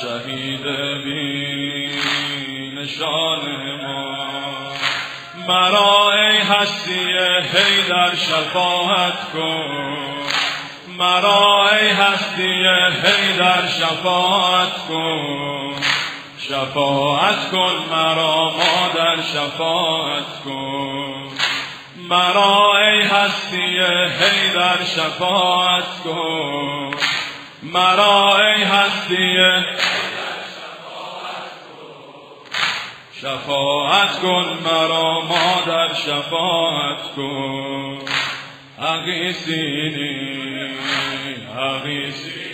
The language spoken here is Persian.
شهید بی نشان ما. مرا ای هستی حیدر شفاعت کن، مرا ای هستی حیدر شفاعت کن، شفاعت کن مرا مادر شفاعت کن. مرا ای هستی حیدر شفاعت کن، مرا ای هستی شفاعت کن مرا مادر شفاعت کن. اغیثینی اغیثینی